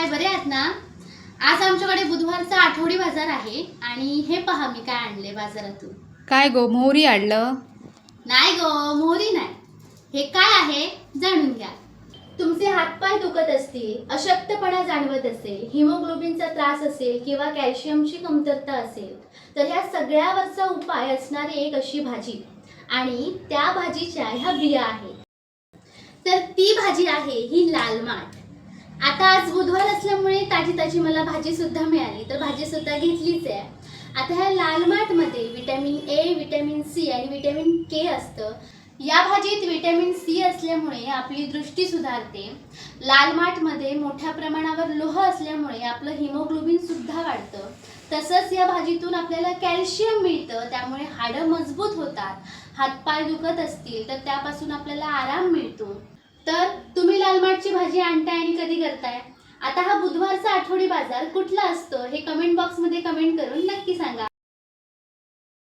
काय बरे आहात ना? आज आमच्याकडे बुधवारचा आठवडी बाजार आहे आणि हे पहा मी काय आणले बाजारातून. काय गो मोहरी आणलं? नाही गो, मोहरी नाही. हे काय आहे जाणून घ्या. तुमचे हातपाय दुखत असतील, अशक्तपणा जाणवत असेल, हिमोग्लोबिनचा त्रास असेल किंवा कॅल्शियमची कमतरता असेल तर ह्या सगळ्यावरचा उपाय असणारी एक अशी भाजी आणि त्या भाजीच्या ह्या बिया आहेत. तर ती भाजी आहे ही लाल माठ. आता आज बुधवार असल्यामुळे ताजी ताजी मला भाजी सुद्धा मिळाली तर भाजी सुद्धा घेतलीच आहे. आता ह्या लाल माठमध्ये विटॅमिन ए, विटॅमिन सी आणि विटॅमिन के असतं. या भाजीत विटॅमिन सी असल्यामुळे आपली दृष्टी सुधारते. लाल माठमध्ये मोठ्या प्रमाणावर लोह असल्यामुळे आपलं हिमोग्लोबिन सुद्धा वाढतं. तसंच या भाजीतून आपल्याला कॅल्शियम मिळतं, त्यामुळे हाडं मजबूत होतात. हातपाय दुखत असतील तर त्यापासून आपल्याला आराम मिळतो. तर तुम्ही लाल माठची भाजी आणताय आणि कधी करताय? आता हा बुधवारचा आठवडी बाजार कुठला असतो हे कमेंट बॉक्समध्ये कमेंट करून नक्की सांगा.